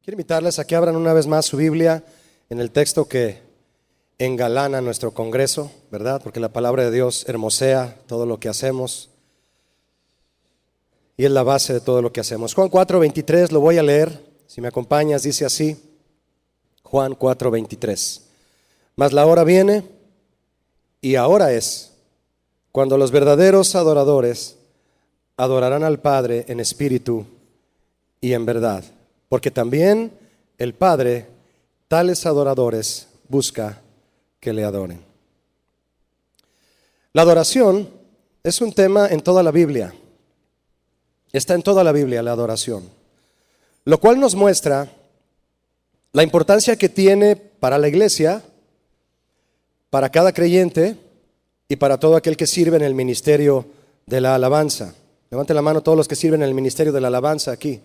Quiero invitarles a que abran una vez más su Biblia en el texto que engalana nuestro congreso, ¿verdad? Porque la palabra de Dios hermosea todo lo que hacemos y es la base de todo lo que hacemos. Juan 4:23, lo voy a leer, si me acompañas, dice así, Juan 4:23. Mas la hora viene y ahora es, cuando los verdaderos adoradores adorarán al Padre en espíritu y en verdad, porque también el Padre tales adoradores busca que le adoren. La adoración es un tema en toda la Biblia. Está en toda la Biblia la adoración, lo cual nos muestra la importancia que tiene para la iglesia, para cada creyente y para todo aquel que sirve en el ministerio de la alabanza. Levanten la mano todos los que sirven en el ministerio de la alabanza aquí.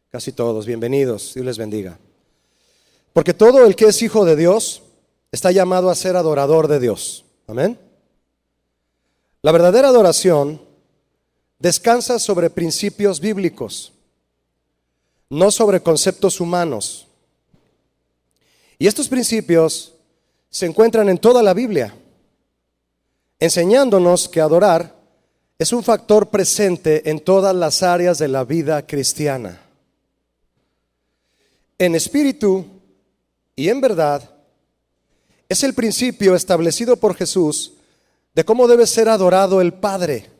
Casi todos, bienvenidos, Dios les bendiga. Porque todo el que es hijo de Dios está llamado a ser adorador de Dios. Amén. La verdadera adoración descansa sobre principios bíblicos, no sobre conceptos humanos. Y estos principios se encuentran en toda la Biblia, enseñándonos que adorar es un factor presente en todas las áreas de la vida cristiana. En espíritu y en verdad es el principio establecido por Jesús de cómo debe ser adorado el Padre.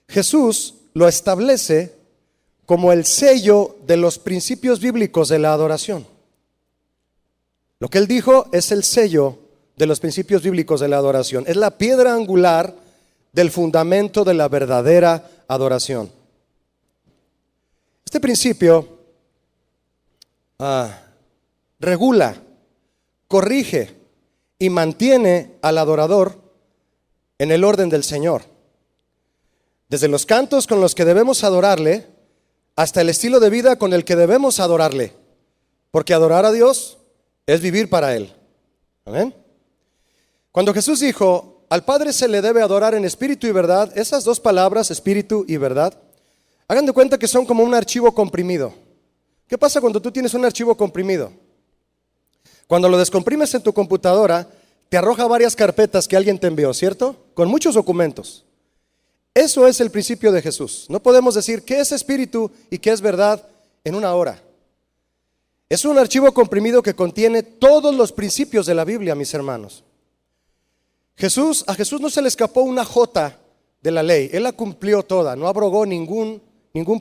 Jesús lo establece como el sello de los principios bíblicos de la adoración. Lo que él dijo es el sello de los principios bíblicos de la adoración. Es la piedra angular del fundamento de la verdadera adoración. Este principio regula, corrige y mantiene al adorador en el orden del Señor. Desde los cantos con los que debemos adorarle hasta el estilo de vida con el que debemos adorarle. Porque adorar a Dios es vivir para Él. Amén. Cuando Jesús dijo, al Padre se le debe adorar en espíritu y verdad, esas dos palabras, espíritu y verdad, hagan de cuenta que son como un archivo comprimido. ¿Qué pasa cuando tú tienes un archivo comprimido? Cuando lo descomprimes en tu computadora, te arroja varias carpetas que alguien te envió, ¿cierto? Con muchos documentos. Eso es el principio de Jesús. No podemos decir qué es espíritu y qué es verdad en una hora. Es un archivo comprimido que contiene todos los principios de la Biblia, mis hermanos. A Jesús no se le escapó una jota de la ley. Él la cumplió toda, no abrogó ningún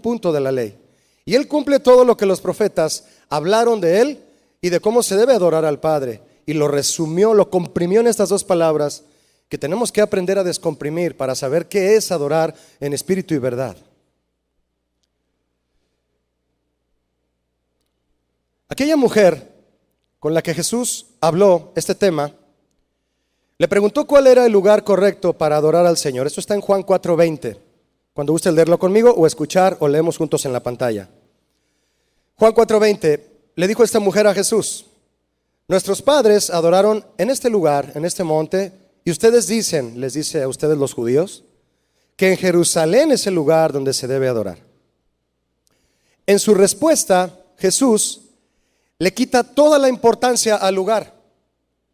punto de la ley. Y Él cumple todo lo que los profetas hablaron de Él y de cómo se debe adorar al Padre. Y lo resumió, lo comprimió en estas dos palabras que tenemos que aprender a descomprimir para saber qué es adorar en espíritu y verdad. Aquella mujer con la que Jesús habló este tema, le preguntó cuál era el lugar correcto para adorar al Señor. Esto está en Juan 4:20. Cuando guste leerlo conmigo o escuchar o leemos juntos en la pantalla. Juan 4:20, le dijo esta mujer a Jesús, nuestros padres adoraron en este lugar, en este monte, y ustedes dicen, les dice a ustedes los judíos, que en Jerusalén es el lugar donde se debe adorar. En su respuesta, Jesús le quita toda la importancia al lugar.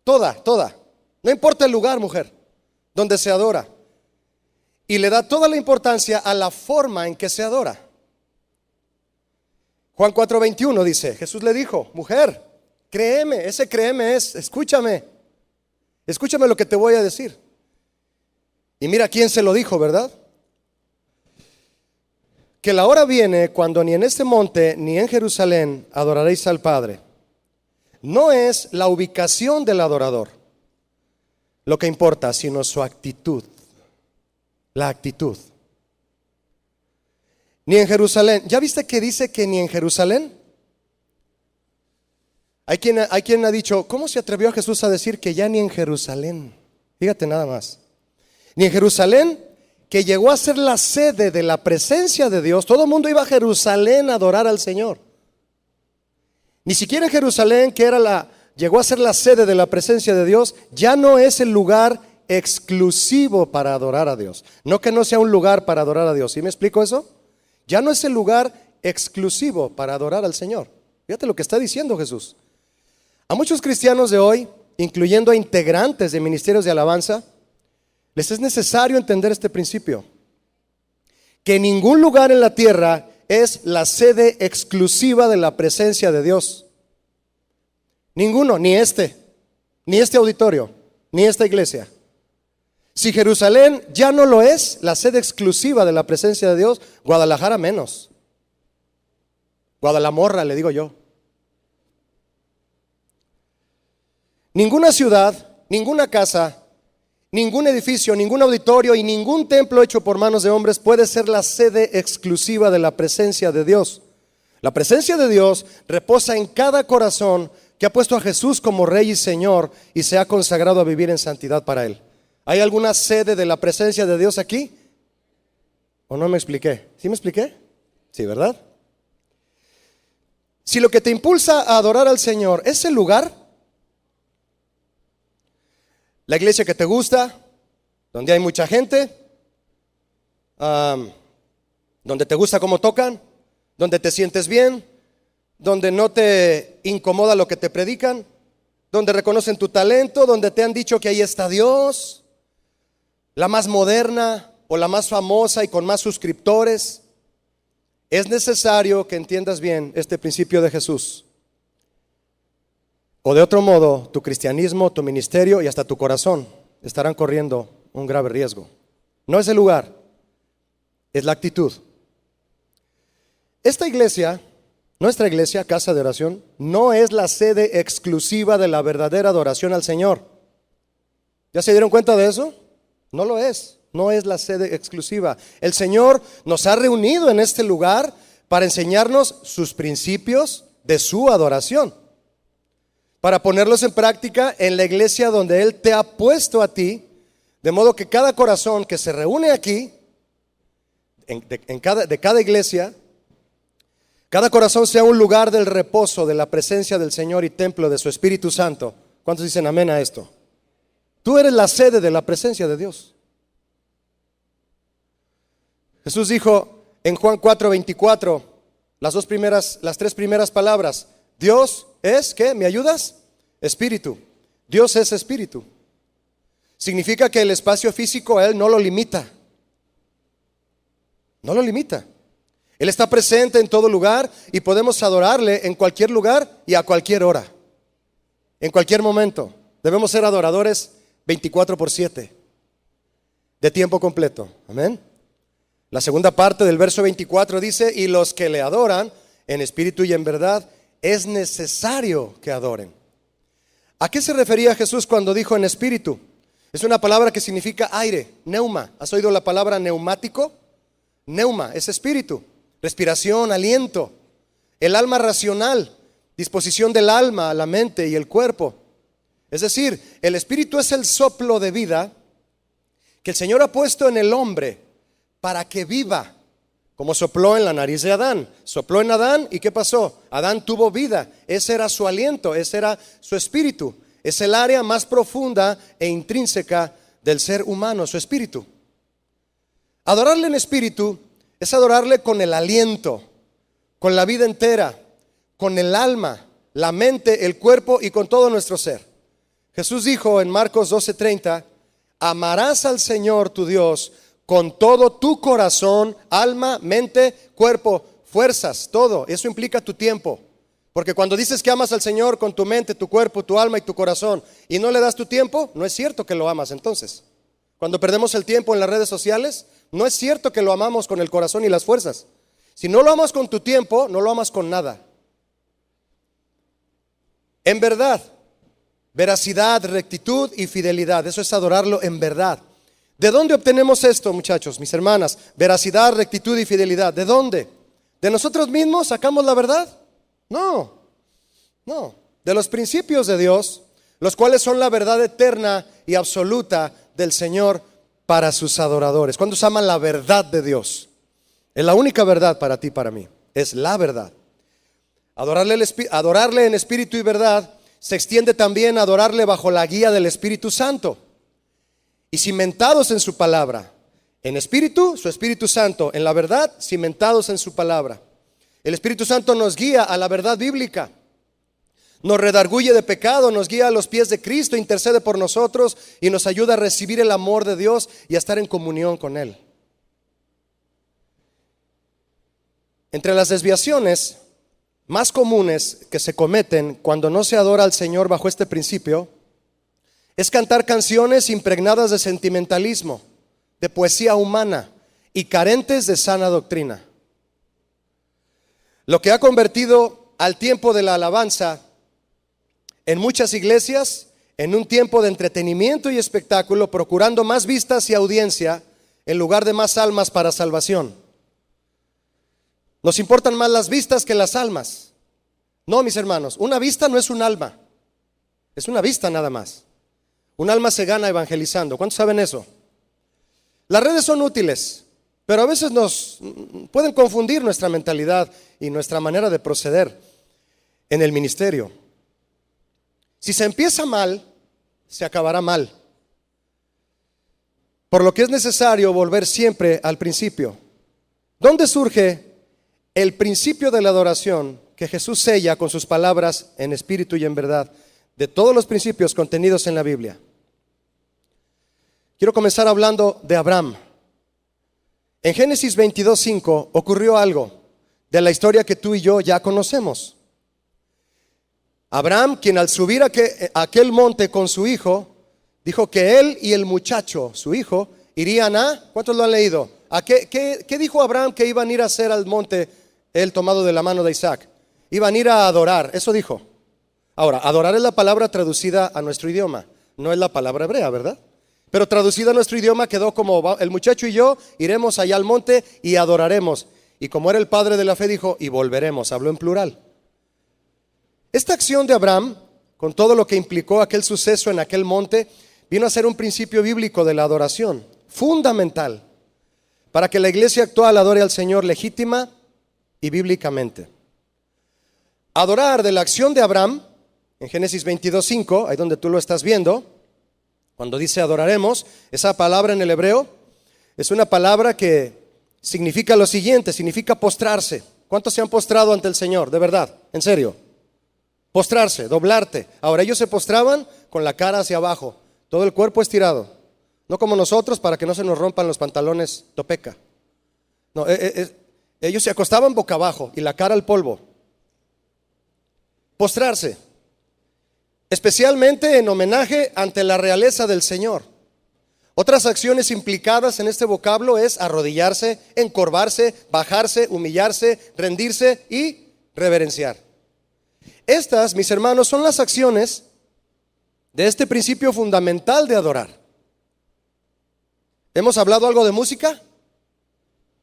Toda. No importa el lugar, mujer, donde se adora. Y le da toda la importancia a la forma en que se adora. Juan 4:21 dice, Jesús le dijo, mujer, créeme, ese créeme es, escúchame lo que te voy a decir. Y mira quién se lo dijo, ¿verdad? Que la hora viene cuando ni en este monte ni en Jerusalén adoraréis al Padre. No es la ubicación del adorador lo que importa, sino su actitud. La actitud. Ni en Jerusalén. ¿Ya viste que dice que ni en Jerusalén? Hay quien ha dicho, ¿cómo se atrevió a Jesús a decir que ya ni en Jerusalén? Fíjate nada más. Ni en Jerusalén, que llegó a ser la sede de la presencia de Dios. Todo el mundo iba a Jerusalén a adorar al Señor. Ni siquiera en Jerusalén, que llegó a ser la sede de la presencia de Dios, ya no es el lugar exclusivo para adorar a Dios. No que no sea un lugar para adorar a Dios. ¿Sí me explico eso? Ya no es el lugar exclusivo para adorar al Señor. Fíjate lo que está diciendo Jesús. A muchos cristianos de hoy, incluyendo a integrantes de ministerios de alabanza, les es necesario entender este principio: que ningún lugar en la tierra es la sede exclusiva de la presencia de Dios. Ninguno, ni este auditorio, ni esta iglesia. Si Jerusalén ya no lo es, la sede exclusiva de la presencia de Dios, Guadalajara menos. Guadalamorra, le digo yo. Ninguna ciudad, ninguna casa, ningún edificio, ningún auditorio y ningún templo hecho por manos de hombres puede ser la sede exclusiva de la presencia de Dios. La presencia de Dios reposa en cada corazón que ha puesto a Jesús como Rey y Señor y se ha consagrado a vivir en santidad para Él. ¿Hay alguna sede de la presencia de Dios aquí? ¿O no me expliqué? ¿Sí me expliqué? Sí, ¿verdad? Si lo que te impulsa a adorar al Señor es el lugar, la iglesia que te gusta, donde hay mucha gente, donde te gusta cómo tocan, donde te sientes bien, donde no te incomoda lo que te predican, donde reconocen tu talento, donde te han dicho que ahí está Dios, la más moderna o la más famosa y con más suscriptores. Es necesario que entiendas bien este principio de Jesús. O de otro modo, tu cristianismo, tu ministerio y hasta tu corazón estarán corriendo un grave riesgo. No es el lugar, es la actitud. Esta iglesia, nuestra iglesia, casa de oración, no es la sede exclusiva de la verdadera adoración al Señor. ¿Ya se dieron cuenta de eso? No lo es. No es la sede exclusiva. El Señor nos ha reunido en este lugar para enseñarnos sus principios de su adoración, para ponerlos en práctica en la iglesia donde Él te ha puesto a ti, de modo que cada corazón que se reúne aquí, de cada iglesia, cada corazón sea un lugar del reposo de la presencia del Señor y templo de su Espíritu Santo. ¿Cuántos dicen amén a esto? Tú eres la sede de la presencia de Dios. Jesús dijo en Juan 4:24, las tres primeras palabras: Dios es, ¿qué? ¿Me ayudas? Espíritu. Dios es espíritu. Significa que el espacio físico a Él no lo limita. No lo limita. Él está presente en todo lugar y podemos adorarle en cualquier lugar y a cualquier hora, en cualquier momento. Debemos ser adoradores 24/7, de tiempo completo. Amén. La segunda parte del verso 24 dice: y los que le adoran en espíritu y en verdad, es necesario que adoren. ¿A qué se refería Jesús cuando dijo en espíritu? Es una palabra que significa aire, neuma. ¿Has oído la palabra neumático? Neuma es espíritu, respiración, aliento. El alma racional, disposición del alma, la mente y el cuerpo. Es decir, el espíritu es el soplo de vida que el Señor ha puesto en el hombre para que viva, como sopló en la nariz de Adán. Sopló en Adán y ¿qué pasó? Adán tuvo vida. Ese era su aliento, ese era su espíritu. Es el área más profunda e intrínseca del ser humano, su espíritu. Adorarle en espíritu es adorarle con el aliento, con la vida entera, con el alma, la mente, el cuerpo y con todo nuestro ser. Jesús dijo en Marcos 12:30: amarás al Señor tu Dios con todo tu corazón, alma, mente, cuerpo, fuerzas, todo. Eso implica tu tiempo. Porque cuando dices que amas al Señor con tu mente, tu cuerpo, tu alma y tu corazón y no le das tu tiempo, no es cierto que lo amas entonces. Cuando perdemos el tiempo en las redes sociales, no es cierto que lo amamos con el corazón y las fuerzas. Si no lo amas con tu tiempo, no lo amas con nada. En verdad, veracidad, rectitud y fidelidad, eso es adorarlo en verdad. ¿De dónde obtenemos esto, muchachos, mis hermanas? Veracidad, rectitud y fidelidad. ¿De dónde? ¿De nosotros mismos sacamos la verdad? No. De los principios de Dios, los cuales son la verdad eterna y absoluta del Señor para sus adoradores. ¿Cuántos aman la verdad de Dios? Es la única verdad para ti y para mí. Es la verdad. Adorarle en espíritu y verdad se extiende también a adorarle bajo la guía del Espíritu Santo y cimentados en su palabra. En espíritu, su Espíritu Santo; en la verdad, cimentados en su palabra. El Espíritu Santo nos guía a la verdad bíblica, nos redarguye de pecado, nos guía a los pies de Cristo, intercede por nosotros y nos ayuda a recibir el amor de Dios y a estar en comunión con Él. Entre las desviaciones más comunes que se cometen cuando no se adora al Señor bajo este principio es cantar canciones impregnadas de sentimentalismo, de poesía humana y carentes de sana doctrina. Lo que ha convertido al tiempo de la alabanza en muchas iglesias en un tiempo de entretenimiento y espectáculo, procurando más vistas y audiencia en lugar de más almas para salvación. Nos importan más las vistas que las almas. No, mis hermanos, una vista no es un alma, es una vista nada más. Un alma se gana evangelizando. ¿Cuántos saben eso? Las redes son útiles, pero a veces nos pueden confundir nuestra mentalidad y nuestra manera de proceder en el ministerio. Si se empieza mal, se acabará mal. Por lo que es necesario volver siempre al principio. ¿Dónde surge el principio de la adoración que Jesús sella con sus palabras en espíritu y en verdad, de todos los principios contenidos en la Biblia? Quiero comenzar hablando de Abraham. En Génesis 22:5 ocurrió algo de la historia que tú y yo ya conocemos. Abraham, quien al subir a aquel monte con su hijo, dijo que él y el muchacho, su hijo, irían a, ¿cuántos lo han leído? ¿Qué dijo Abraham que iban a ir a hacer al monte, él tomado de la mano de Isaac? Iban a ir a adorar, eso dijo. Ahora, adorar es la palabra traducida a nuestro idioma, no es la palabra hebrea, ¿verdad? Pero traducida a nuestro idioma quedó como, el muchacho y yo iremos allá al monte y adoraremos. Y como era el padre de la fe, dijo, y volveremos, habló en plural. Esta acción de Abraham, con todo lo que implicó aquel suceso en aquel monte, vino a ser un principio bíblico de la adoración, fundamental, para que la iglesia actual adore al Señor legítima y bíblicamente. Adorar de la acción de Abraham, en Génesis 22:5, ahí donde tú lo estás viendo, cuando dice adoraremos, esa palabra en el hebreo es una palabra que significa lo siguiente, significa postrarse. ¿Cuántos se han postrado ante el Señor? De verdad, en serio. Postrarse, doblarte. Ahora ellos se postraban con la cara hacia abajo, todo el cuerpo estirado. No como nosotros para que no se nos rompan los pantalones topeca. No, ellos se acostaban boca abajo y la cara al polvo. Postrarse, especialmente en homenaje ante la realeza del Señor. Otras acciones implicadas en este vocablo es arrodillarse, encorvarse, bajarse, humillarse, rendirse y reverenciar. Estas, mis hermanos, son las acciones de este principio fundamental de adorar. ¿Hemos hablado algo de música?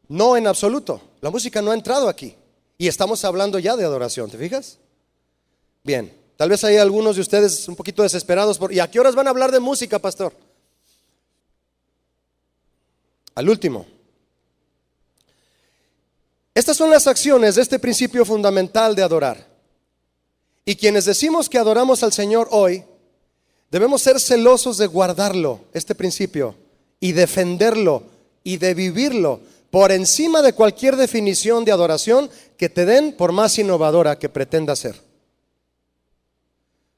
No, en absoluto. La música no ha entrado aquí. Y estamos hablando ya de adoración, ¿te fijas? Bien, tal vez hay algunos de ustedes un poquito desesperados ¿y a qué horas van a hablar de música, pastor? Al último. Estas son las acciones de este principio fundamental de adorar. Y quienes decimos que adoramos al Señor hoy, debemos ser celosos de guardarlo, este principio, y defenderlo, y de vivirlo, por encima de cualquier definición de adoración que te den, por más innovadora que pretenda ser.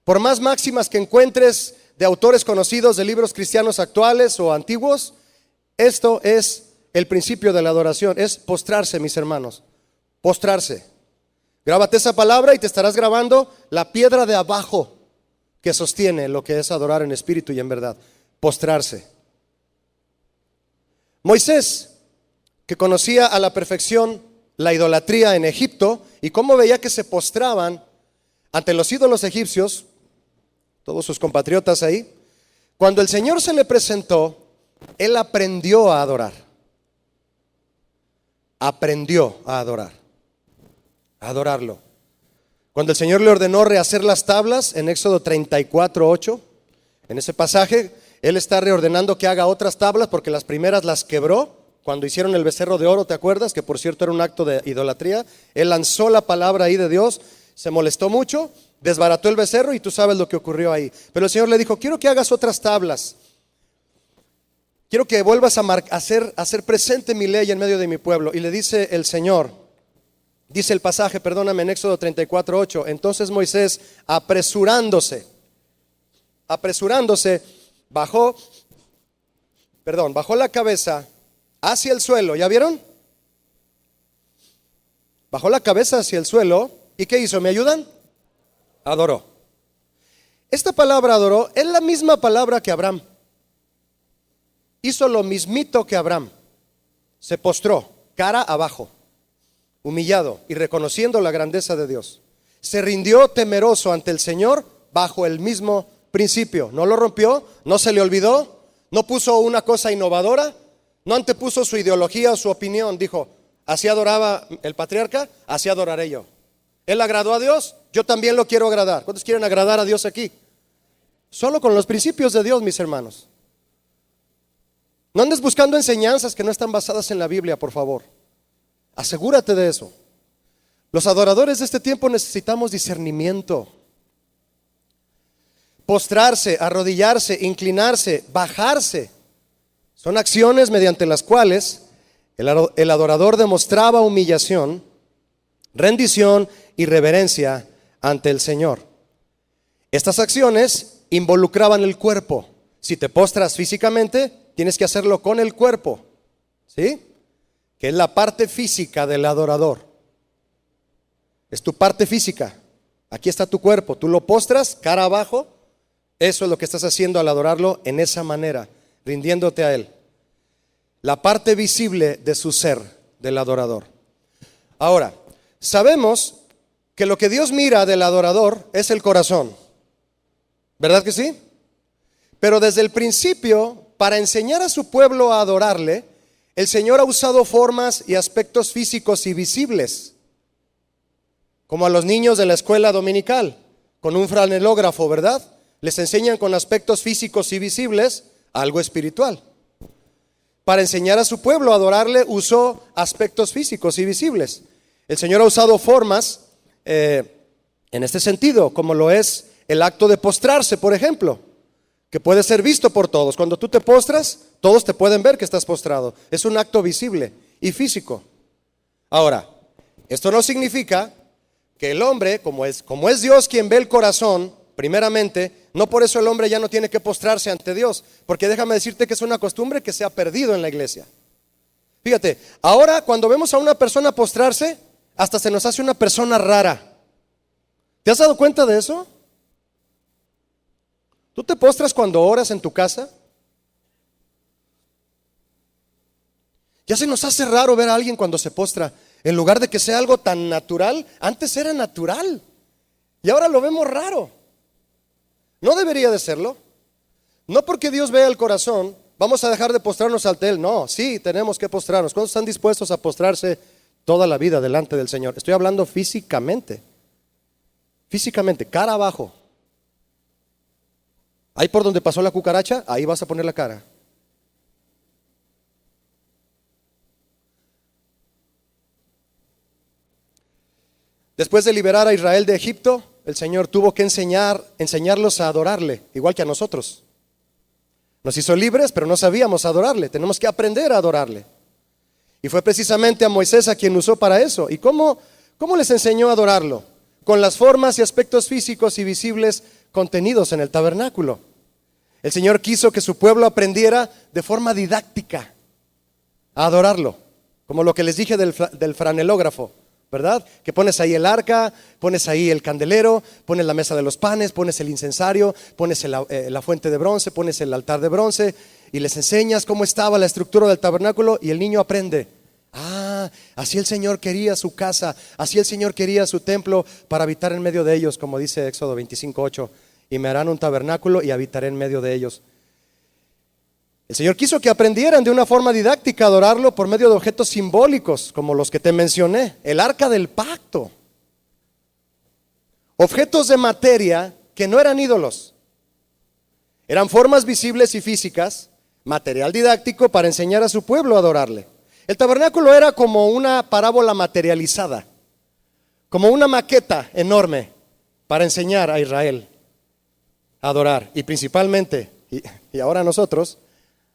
Por más máximas que encuentres de autores conocidos de libros cristianos actuales o antiguos, esto es el principio de la adoración, es postrarse, mis hermanos, postrarse. Grábate esa palabra y te estarás grabando la piedra de abajo que sostiene lo que es adorar en espíritu y en verdad, postrarse. Moisés, que conocía a la perfección la idolatría en Egipto y cómo veía que se postraban ante los ídolos egipcios, todos sus compatriotas ahí, cuando el Señor se le presentó, él aprendió a adorar. Aprendió a adorar, a adorarlo. Cuando el Señor le ordenó rehacer las tablas en Éxodo 34:8, en ese pasaje, él está reordenando que haga otras tablas porque las primeras las quebró. Cuando hicieron el becerro de oro, ¿te acuerdas? Que por cierto era un acto de idolatría. Él lanzó la palabra ahí de Dios, se molestó mucho, desbarató el becerro y tú sabes lo que ocurrió ahí. Pero el Señor le dijo, quiero que hagas otras tablas. Quiero que vuelvas a hacer presente mi ley en medio de mi pueblo. Y le dice el Señor, Dice el pasaje, perdóname, en Éxodo 34:8. Entonces Moisés, apresurándose, bajó la cabeza hacia el suelo. ¿Ya vieron? Bajó la cabeza hacia el suelo. ¿Y qué hizo? ¿Me ayudan? Adoró. Esta palabra adoró es la misma palabra que Abraham. Hizo lo mismito que Abraham. Se postró, cara abajo, humillado y reconociendo la grandeza de Dios. Se rindió temeroso ante el Señor bajo el mismo principio. No lo rompió, no se le olvidó, no puso una cosa innovadora, no antepuso su ideología o su opinión. Dijo, así adoraba el patriarca, así adoraré yo. Él agradó a Dios, yo también lo quiero agradar. ¿Cuántos quieren agradar a Dios aquí? Solo con los principios de Dios, mis hermanos. No andes buscando enseñanzas que no están basadas en la Biblia, por favor. Asegúrate de eso. Los adoradores de este tiempo necesitamos discernimiento. Postrarse, arrodillarse, inclinarse, bajarse. Son acciones mediante las cuales el adorador demostraba humillación, rendición y reverencia ante el Señor. Estas acciones involucraban el cuerpo. Si te postras físicamente, tienes que hacerlo con el cuerpo, ¿sí? Que es la parte física del adorador. Es tu parte física. Aquí está tu cuerpo. Tú lo postras cara abajo. Eso es lo que estás haciendo al adorarlo en esa manera, rindiéndote a Él. La parte visible de su ser, del adorador. Ahora, sabemos que lo que Dios mira del adorador es el corazón. ¿Verdad que sí? Pero desde el principio, para enseñar a su pueblo a adorarle, el Señor ha usado formas y aspectos físicos y visibles, como a los niños de la escuela dominical, con un franelógrafo, ¿verdad? Les enseñan con aspectos físicos y visibles algo espiritual. Para enseñar a su pueblo a adorarle, usó aspectos físicos y visibles. El Señor ha usado formas en este sentido, como lo es el acto de postrarse, por ejemplo, que puede ser visto por todos. Cuando tú te postras, todos te pueden ver que estás postrado. Es un acto visible y físico. Ahora, esto no significa que el hombre, como es Dios quien ve el corazón, primeramente, no por eso el hombre ya no tiene que postrarse ante Dios, porque déjame decirte que es una costumbre que se ha perdido en la iglesia. Fíjate, ahora cuando vemos a una persona postrarse, hasta se nos hace una persona rara. ¿Te has dado cuenta de eso? ¿Tú te postras cuando oras en tu casa? Ya se nos hace raro ver a alguien cuando se postra. En lugar de que sea algo tan natural, antes era natural y ahora lo vemos raro. No debería de serlo. No porque Dios vea el corazón, vamos a dejar de postrarnos ante Él. No, sí, tenemos que postrarnos. ¿Cuántos están dispuestos a postrarse toda la vida delante del Señor? Estoy hablando físicamente. Físicamente, cara abajo. Ahí por donde pasó la cucaracha, ahí vas a poner la cara. Después de liberar a Israel de Egipto, el Señor tuvo que enseñarlos a adorarle, igual que a nosotros. Nos hizo libres, pero no sabíamos adorarle. Tenemos que aprender a adorarle. Y fue precisamente a Moisés a quien usó para eso. ¿Y cómo les enseñó a adorarlo? Con las formas y aspectos físicos y visibles contenidos en el tabernáculo. El Señor quiso que su pueblo aprendiera de forma didáctica a adorarlo, como lo que les dije del franelógrafo, ¿verdad? Que pones ahí el arca, pones ahí el candelero, pones la mesa de los panes, pones el incensario, pones la fuente de bronce, pones el altar de bronce y les enseñas cómo estaba la estructura del tabernáculo y el niño aprende. Ah, así el Señor quería su casa, así el Señor quería su templo para habitar en medio de ellos, como dice Éxodo 25:8. Y me harán un tabernáculo y habitaré en medio de ellos. El Señor quiso que aprendieran de una forma didáctica a adorarlo por medio de objetos simbólicos, como los que te mencioné, el arca del pacto. Objetos de materia que no eran ídolos. Eran formas visibles y físicas, material didáctico para enseñar a su pueblo a adorarle. El tabernáculo era como una parábola materializada, como una maqueta enorme para enseñar a Israel a adorar y principalmente, y ahora nosotros,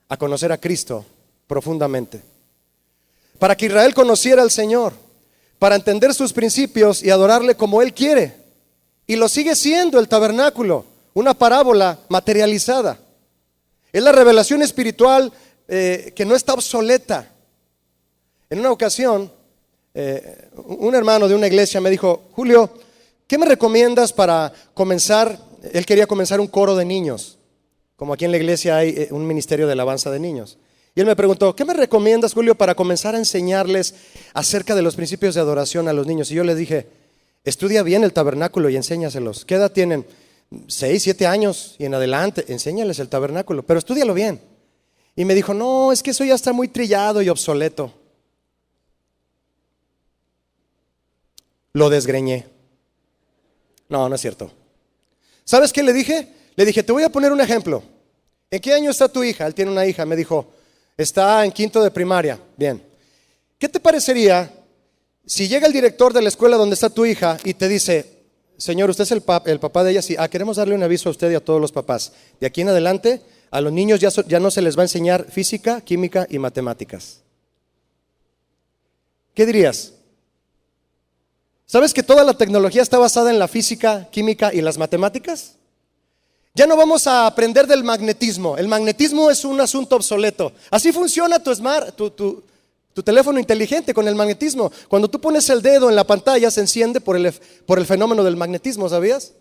a conocer a Cristo profundamente. Para que Israel conociera al Señor, para entender sus principios y adorarle como Él quiere. Y lo sigue siendo el tabernáculo, una parábola materializada. Es la revelación espiritual que no está obsoleta. En una ocasión, un hermano de una iglesia me dijo: Julio, ¿qué me recomiendas para comenzar? Él quería comenzar un coro de niños, como aquí en la iglesia hay un ministerio de alabanza de niños. Y él me preguntó: ¿qué me recomiendas, Julio, para comenzar a enseñarles acerca de los principios de adoración a los niños? Y yo le dije: estudia bien el tabernáculo y enséñaselos. ¿Qué edad tienen? 6, 7 años y en adelante. Enséñales el tabernáculo, pero estúdialo bien. Y me dijo: no, es que eso ya está muy trillado y obsoleto. Lo desgreñé. No, no es cierto. ¿Sabes qué le dije? Le dije: te voy a poner un ejemplo. ¿En qué año está tu hija? Él tiene una hija. Me dijo: está en 5º de primaria. Bien. ¿Qué te parecería si llega el director de la escuela donde está tu hija y te dice: señor, usted es el papá de ella? Sí. Queremos darle un aviso a usted y a todos los papás. De aquí en adelante, a los niños ya no se les va a enseñar física, química y matemáticas. ¿Qué dirías? ¿Sabes que toda la tecnología está basada en la física, química y las matemáticas? Ya no vamos a aprender del magnetismo. El magnetismo es un asunto obsoleto. Así funciona tu teléfono inteligente con el magnetismo. Cuando tú pones el dedo en la pantalla se enciende por el fenómeno del magnetismo, ¿sabías?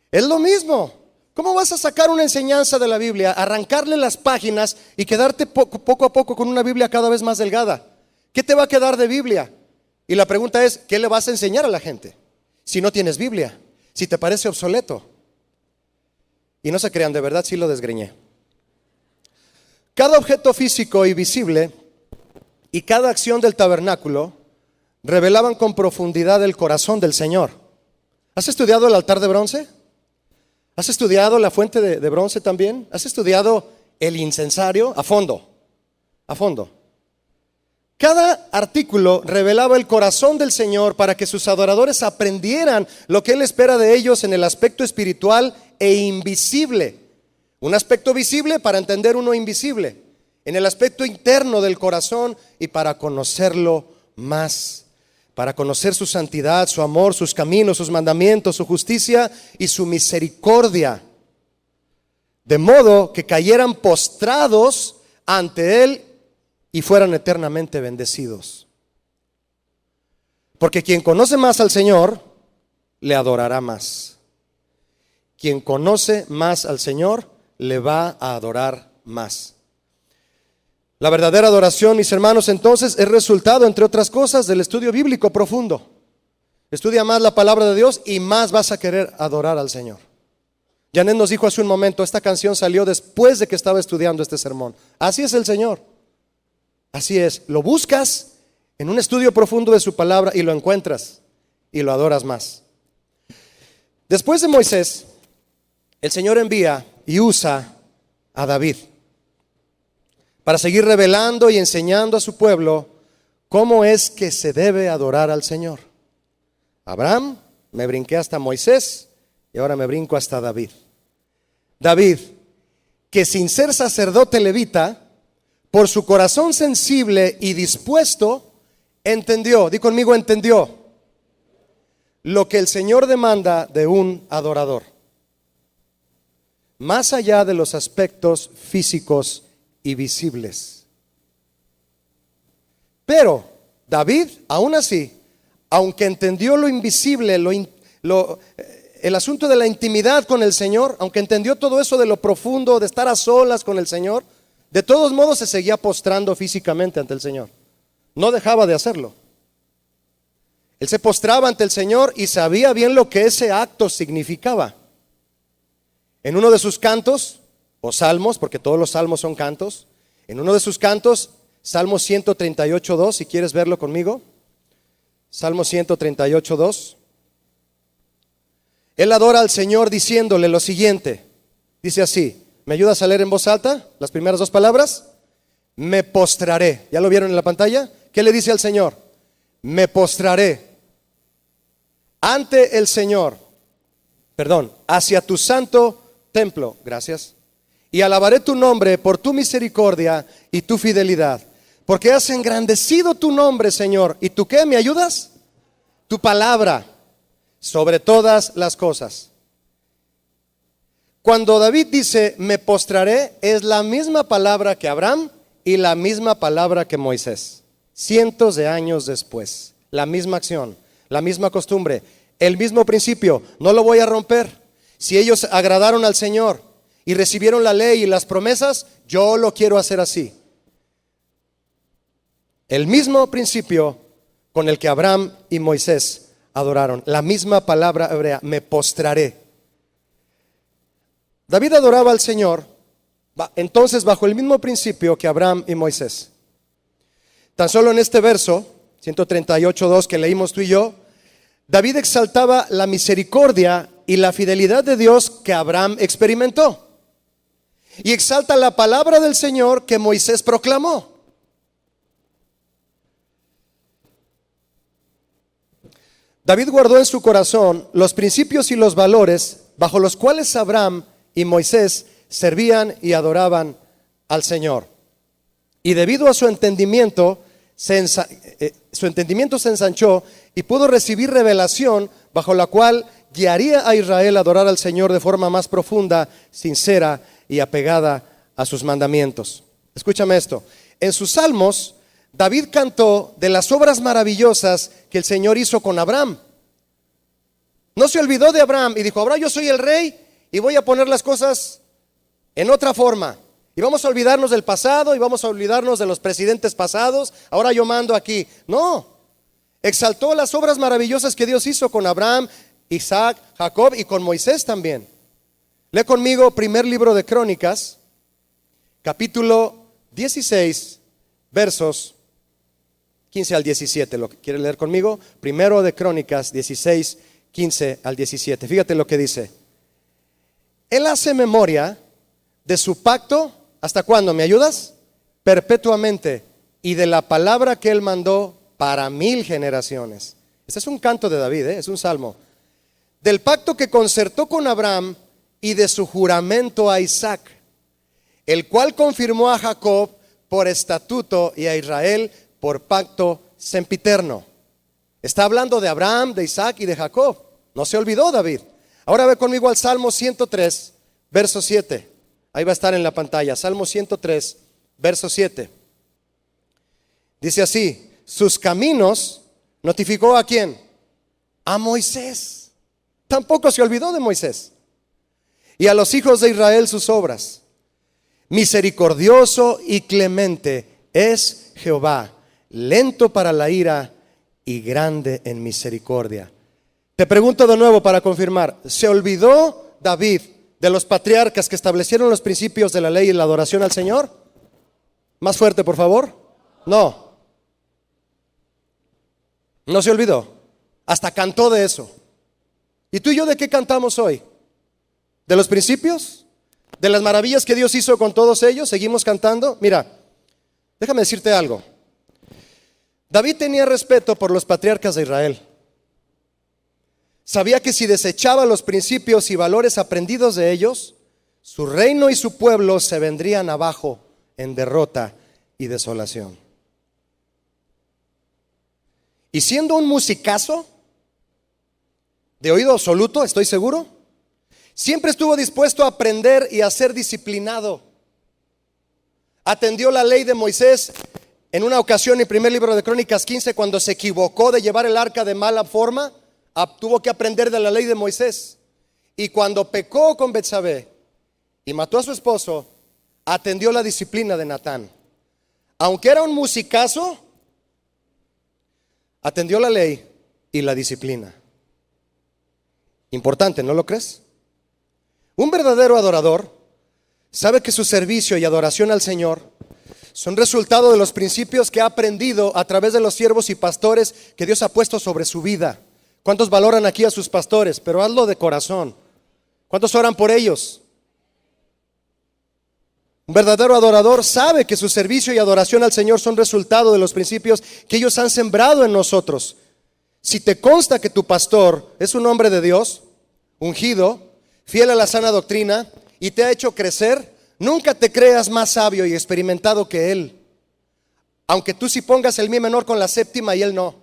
Es lo mismo. ¿Cómo vas a sacar una enseñanza de la Biblia, arrancarle las páginas y quedarte poco a poco con una Biblia cada vez más delgada? ¿Qué te va a quedar de Biblia? Y la pregunta es: ¿qué le vas a enseñar a la gente si no tienes Biblia? Si te parece obsoleto. Y no se crean, de verdad sí lo desgreñé. Cada objeto físico y visible y cada acción del tabernáculo revelaban con profundidad el corazón del Señor. ¿Has estudiado el altar de bronce? ¿Has estudiado la fuente de bronce también? ¿Has estudiado el incensario? A fondo, a fondo. Cada artículo revelaba el corazón del Señor para que sus adoradores aprendieran lo que Él espera de ellos en el aspecto espiritual e invisible. Un aspecto visible para entender uno invisible. En el aspecto interno del corazón y para conocerlo más. Para conocer su santidad, su amor, sus caminos, sus mandamientos, su justicia y su misericordia. De modo que cayeran postrados ante Él y fueran eternamente bendecidos. Porque quien conoce más al Señor, le adorará más. Quien conoce más al Señor, le va a adorar más. La verdadera adoración, mis hermanos, entonces es resultado, entre otras cosas, del estudio bíblico profundo. Estudia más la palabra de Dios y más vas a querer adorar al Señor. Janet nos dijo hace un momento: esta canción salió después de que estaba estudiando este sermón. Así es el Señor. Así es, lo buscas en un estudio profundo de su palabra y lo encuentras y lo adoras más. Después de Moisés, el Señor envía y usa a David para seguir revelando y enseñando a su pueblo cómo es que se debe adorar al Señor. Abraham, me brinqué hasta Moisés y ahora me brinco hasta David. David, que sin ser sacerdote levita, por su corazón sensible y dispuesto, entendió, di conmigo, entendió lo que el Señor demanda de un adorador, más allá de los aspectos físicos y visibles. Pero David, aún así, aunque entendió lo invisible, el asunto de la intimidad con el Señor, aunque entendió todo eso de lo profundo, de estar a solas con el Señor, de todos modos se seguía postrando físicamente ante el Señor. No dejaba de hacerlo. Él se postraba ante el Señor y sabía bien lo que ese acto significaba. En uno de sus cantos, o salmos, porque todos los salmos son cantos, en uno de sus cantos, Salmo 138:2, si quieres verlo conmigo. Salmo 138:2. Él adora al Señor diciéndole lo siguiente. Dice así. ¿Me ayudas a leer en voz alta las primeras 2 palabras? Me postraré. ¿Ya lo vieron en la pantalla? ¿Qué le dice al Señor? Me postraré ante el Señor, hacia tu santo templo, gracias, y alabaré tu nombre por tu misericordia y tu fidelidad, Porque has engrandecido tu nombre, Señor. ¿Y tú qué? ¿Me ayudas? Tu palabra sobre todas las cosas. Cuando David dice, me postraré, es la misma palabra que Abraham y la misma palabra que Moisés. Cientos de años después, la misma acción, la misma costumbre, el mismo principio. No lo voy a romper. Si ellos agradaron al Señor y recibieron la ley y las promesas, yo lo quiero hacer así. El mismo principio con el que Abraham y Moisés adoraron. La misma palabra hebrea, me postraré. David adoraba al Señor, entonces bajo el mismo principio que Abraham y Moisés. Tan solo en este verso, 138:2 que leímos tú y yo, David exaltaba la misericordia y la fidelidad de Dios que Abraham experimentó. Y exalta la palabra del Señor que Moisés proclamó. David guardó en su corazón los principios y los valores bajo los cuales Abraham y Moisés servían y adoraban al Señor. Y debido a su entendimiento se ensanchó y pudo recibir revelación bajo la cual guiaría a Israel a adorar al Señor de forma más profunda, sincera y apegada a sus mandamientos. Escúchame esto. En sus salmos, David cantó de las obras maravillosas que el Señor hizo con Abraham. No se olvidó de Abraham y dijo, ahora yo soy el rey y voy a poner las cosas en otra forma. Y vamos a olvidarnos del pasado y vamos a olvidarnos de los presidentes pasados. Ahora yo mando aquí. No, exaltó las obras maravillosas que Dios hizo con Abraham, Isaac, Jacob y con Moisés también. Lee conmigo primer libro de Crónicas, capítulo 16, versos 15 al 17. ¿Lo quiere leer conmigo? Primero de Crónicas 16, 15 al 17. Fíjate lo que dice. Él hace memoria de su pacto. ¿Hasta cuándo? ¿Me ayudas? Perpetuamente. Y de la palabra que él mandó para 1000 generaciones. Este es un canto de David, es un salmo. Del pacto que concertó con Abraham y de su juramento a Isaac, el cual confirmó a Jacob por estatuto y a Israel por pacto sempiterno. Está hablando de Abraham, de Isaac y de Jacob. No se olvidó David. Ahora ve conmigo al Salmo 103, verso 7. Ahí va a estar en la pantalla. Salmo 103, verso 7. Dice así: sus caminos notificó ¿a quién? A Moisés. Tampoco se olvidó de Moisés. Y a los hijos de Israel sus obras. Misericordioso y clemente es Jehová, lento para la ira y grande en misericordia. Te pregunto de nuevo para confirmar, ¿se olvidó David de los patriarcas que establecieron los principios de la ley y la adoración al Señor? Más fuerte, por favor. No. No se olvidó. Hasta cantó de eso. ¿Y tú y yo de qué cantamos hoy? ¿De los principios? ¿De las maravillas que Dios hizo con todos ellos? ¿Seguimos cantando? Mira, déjame decirte algo. David tenía respeto por los patriarcas de Israel. Sabía que si desechaba los principios y valores aprendidos de ellos, su reino y su pueblo se vendrían abajo en derrota y desolación. Y siendo un musicazo de oído absoluto, estoy seguro, siempre estuvo dispuesto a aprender y a ser disciplinado. Atendió la ley de Moisés en una ocasión en primer libro de Crónicas 15, cuando se equivocó de llevar el arca de mala forma. Tuvo que aprender de la ley de Moisés. Y cuando pecó con Betsabé y mató a su esposo, atendió la disciplina de Natán. Aunque era un musicazo, atendió la ley y la disciplina. Importante, ¿no lo crees? Un verdadero adorador sabe que su servicio y adoración al Señor son resultado de los principios que ha aprendido a través de los siervos y pastores que Dios ha puesto sobre su vida. ¿Cuántos valoran aquí a sus pastores? Pero hazlo de corazón. ¿Cuántos oran por ellos? Un verdadero adorador sabe que su servicio y adoración al Señor son resultado de los principios que ellos han sembrado en nosotros. Si te consta que tu pastor es un hombre de Dios, ungido, fiel a la sana doctrina y te ha hecho crecer, nunca te creas más sabio y experimentado que él. aunque tú sí pongas el mi menor con la séptima y él no.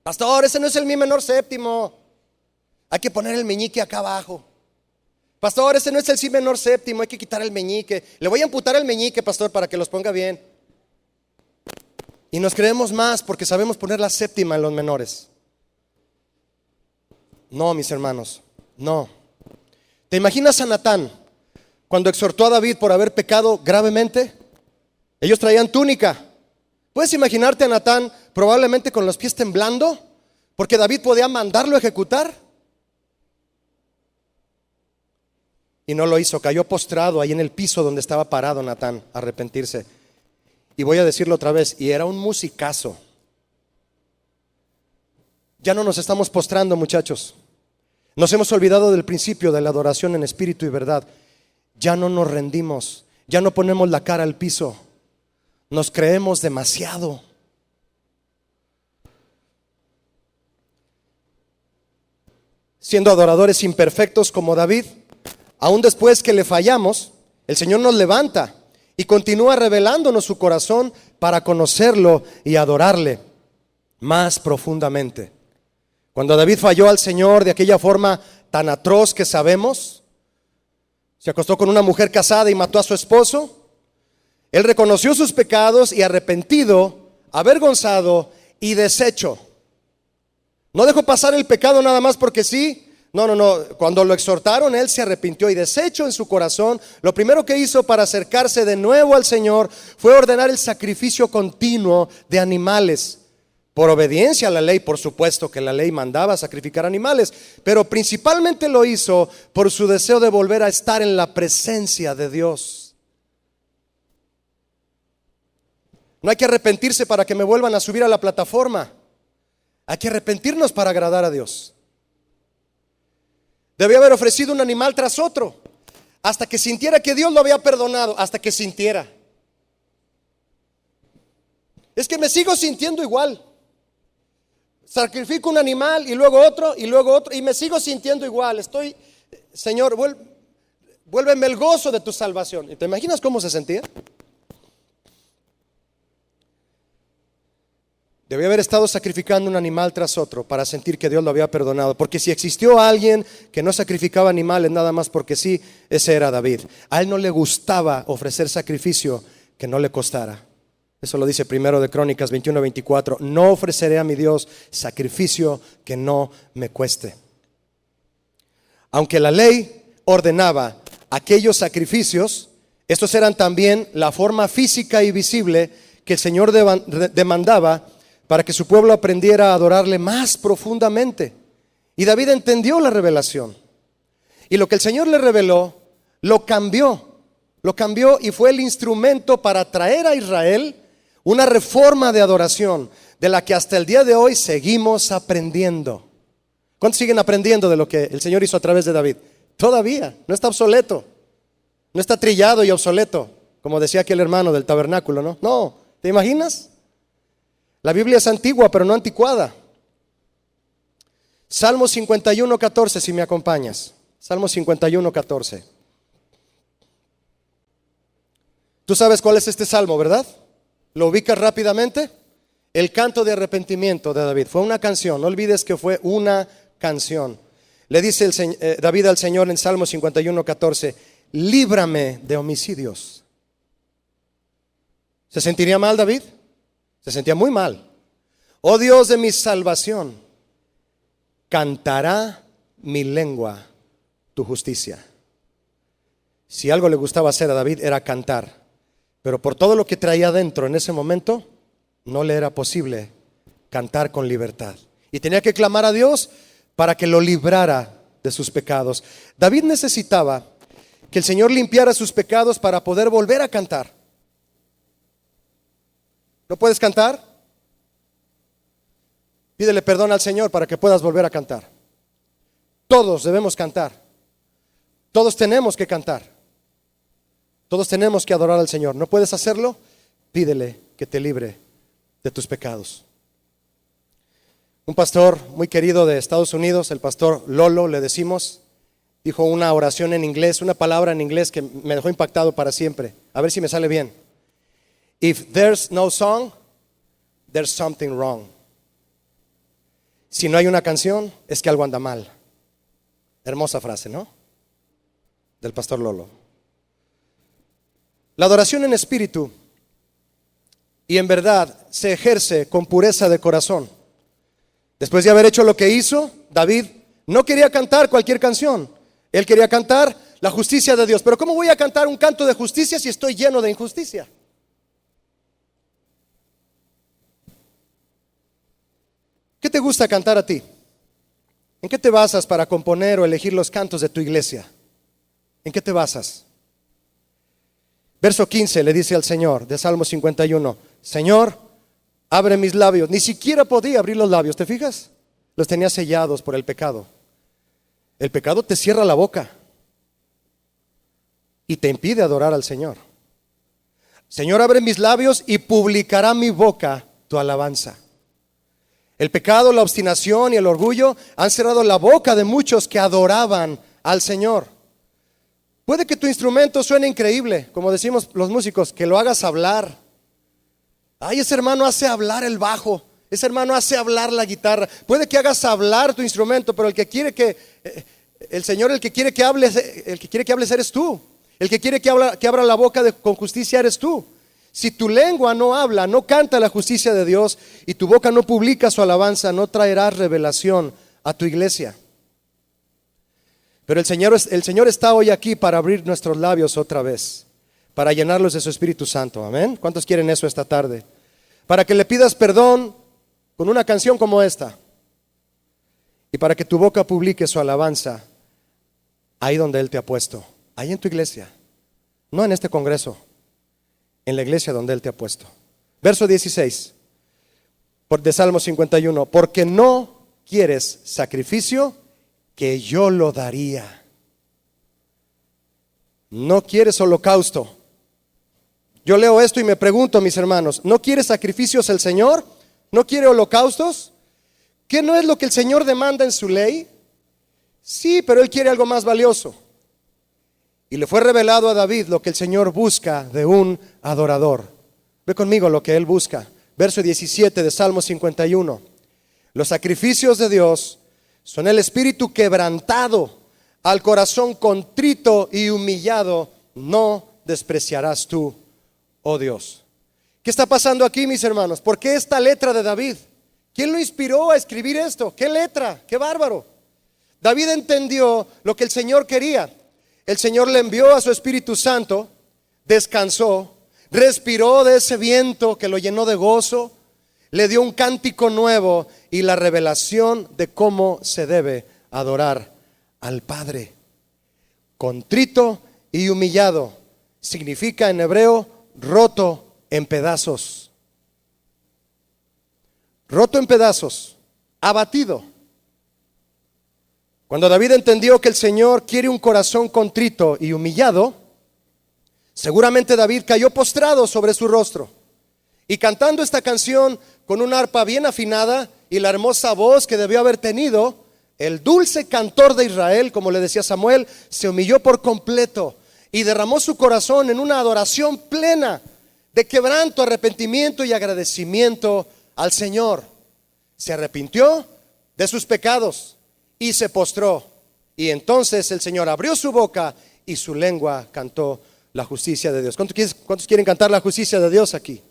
Pastor, ese no es el mi menor séptimo. Hay que poner el meñique acá abajo. Pastor, ese no es el si menor séptimo, hay que quitar el meñique. Le voy a amputar el meñique, pastor, para que los ponga bien. Y nos creemos más porque sabemos poner la séptima en los menores. No, mis hermanos, no. ¿Te imaginas a Natán cuando exhortó a David por haber pecado gravemente? Ellos traían túnica. ¿Puedes imaginarte a Natán probablemente con los pies temblando? Porque David podía mandarlo a ejecutar. Y no lo hizo, cayó postrado ahí en el piso donde estaba parado Natán a arrepentirse. Y voy a decirlo otra vez, y era un musicazo. Ya no nos estamos postrando, muchachos. Nos hemos olvidado del principio de la adoración en espíritu y verdad. Ya no nos rendimos, ya no ponemos la cara al piso. Nos creemos demasiado. Siendo adoradores imperfectos como David, aún después que le fallamos, el Señor nos levanta y continúa revelándonos su corazón para conocerlo y adorarle más profundamente. Cuando David falló al Señor de aquella forma tan atroz que sabemos, se acostó con una mujer casada y mató a su esposo, él reconoció sus pecados y arrepentido, avergonzado y deshecho. No dejó pasar el pecado nada más porque sí. No. Cuando lo exhortaron, él se arrepintió y deshecho en su corazón. Lo primero que hizo para acercarse de nuevo al Señor fue ordenar el sacrificio continuo de animales. Por obediencia a la ley, por supuesto que la ley mandaba sacrificar animales, pero principalmente lo hizo por su deseo de volver a estar en la presencia de Dios. No hay que arrepentirse para que me vuelvan a subir a la plataforma. Hay que arrepentirnos para agradar a Dios. Debía haber ofrecido un animal tras otro, hasta que sintiera que Dios lo había perdonado, hasta que sintiera. Es que me sigo sintiendo igual. Sacrifico un animal y luego otro y me sigo sintiendo igual. Señor, vuélveme el gozo de tu salvación. ¿Y te imaginas cómo se sentía? Debía haber estado sacrificando un animal tras otro para sentir que Dios lo había perdonado. Porque si existió alguien que no sacrificaba animales nada más porque sí, ese era David. A él no le gustaba ofrecer sacrificio que no le costara. Eso lo dice primero de Crónicas 21-24. No ofreceré a mi Dios sacrificio que no me cueste. Aunque la ley ordenaba aquellos sacrificios, estos eran también la forma física y visible que el Señor demandaba para que su pueblo aprendiera a adorarle más profundamente. Y David entendió la revelación. Y lo que el Señor le reveló, lo cambió y fue el instrumento para traer a Israel una reforma de adoración de la que hasta el día de hoy seguimos aprendiendo. ¿Cuántos siguen aprendiendo de lo que el Señor hizo a través de David? Todavía, no está obsoleto, no está trillado y obsoleto, como decía aquel hermano del tabernáculo, ¿no? No, ¿te imaginas? La Biblia es antigua, pero no anticuada. Salmo 51:14, si me acompañas. Salmo 51:14. Tú sabes cuál es este salmo, ¿verdad? ¿Lo ubicas rápidamente? El canto de arrepentimiento de David. Fue una canción, no olvides que fue una canción. Le dice David al Señor en Salmo 51:14, líbrame de homicidios. ¿Se sentiría mal David? Se sentía muy mal. Oh Dios de mi salvación, cantará mi lengua tu justicia. Si algo le gustaba hacer a David era cantar, pero por todo lo que traía dentro en ese momento, no le era posible cantar con libertad. Y tenía que clamar a Dios para que lo librara de sus pecados. David necesitaba que el Señor limpiara sus pecados para poder volver a cantar. ¿No puedes cantar? Pídele perdón al Señor para que puedas volver a cantar. Todos debemos cantar. Todos tenemos que cantar. Todos tenemos que adorar al Señor. ¿No puedes hacerlo? Pídele que te libre de tus pecados. Un pastor muy querido de Estados Unidos, el pastor Lolo, le decimos, dijo una oración en inglés, una palabra en inglés que me dejó impactado para siempre. A ver si me sale bien. If there's no song, there's something wrong. Si no hay una canción, es que algo anda mal. Hermosa frase, ¿no? Del pastor Lolo. La adoración en espíritu y en verdad se ejerce con pureza de corazón. Después de haber hecho lo que hizo, David no quería cantar cualquier canción. Él quería cantar la justicia de Dios. Pero ¿cómo voy a cantar un canto de justicia si estoy lleno de injusticia? ¿Qué te gusta cantar a ti? ¿En qué te basas para componer o elegir los cantos de tu iglesia? ¿En qué te basas? Verso 15 le dice al Señor de Salmo 51, Señor, abre mis labios. Ni siquiera podía abrir los labios, ¿te fijas? Los tenía sellados por el pecado. El pecado te cierra la boca y te impide adorar al Señor. Señor, abre mis labios y publicará mi boca tu alabanza. El pecado, la obstinación y el orgullo han cerrado la boca de muchos que adoraban al Señor. Puede que tu instrumento suene increíble, como decimos los músicos, que lo hagas hablar. Ay, ese hermano hace hablar el bajo, ese hermano hace hablar la guitarra. Puede que hagas hablar tu instrumento, pero el que quiere que el Señor, el que quiere que hables eres tú. El que quiere que abra la boca con justicia eres tú. Si tu lengua no habla, no canta la justicia de Dios y tu boca no publica su alabanza, no traerás revelación a tu iglesia. Pero el Señor está hoy aquí para abrir nuestros labios otra vez, para llenarlos de su Espíritu Santo. Amén. ¿Cuántos quieren eso esta tarde? Para que le pidas perdón con una canción como esta y para que tu boca publique su alabanza ahí donde Él te ha puesto, ahí en tu iglesia, no en este congreso, en la iglesia donde Él te ha puesto. Verso 16 de Salmo 51, porque no quieres sacrificio, que yo lo daría. No quieres holocausto. Yo leo esto y me pregunto, mis hermanos, ¿no quiere sacrificios el Señor? ¿No quiere holocaustos? ¿Qué no es lo que el Señor demanda en su ley? Sí, pero Él quiere algo más valioso. Y le fue revelado a David lo que el Señor busca de un adorador. Ve conmigo lo que Él busca. Verso 17 de Salmo 51. Los sacrificios de Dios son el espíritu quebrantado, al corazón contrito y humillado no despreciarás tú, oh Dios. ¿Qué está pasando aquí, mis hermanos? ¿Por qué esta letra de David? ¿Quién lo inspiró a escribir esto? ¿Qué letra? ¡Qué bárbaro! David entendió lo que el Señor quería. El Señor le envió a su Espíritu Santo, descansó, respiró de ese viento que lo llenó de gozo, le dio un cántico nuevo y la revelación de cómo se debe adorar al Padre. Contrito y humillado significa en hebreo roto en pedazos. Roto en pedazos, abatido. Cuando David entendió que el Señor quiere un corazón contrito y humillado, seguramente David cayó postrado sobre su rostro y cantando esta canción con un arpa bien afinada y la hermosa voz que debió haber tenido, el dulce cantor de Israel, como le decía Samuel, se humilló por completo y derramó su corazón en una adoración plena de quebranto, arrepentimiento y agradecimiento al Señor. Se arrepintió de sus pecados y se postró. Y entonces el Señor abrió su boca y su lengua cantó la justicia de Dios. ¿Cuántos quieren cantar la justicia de Dios aquí?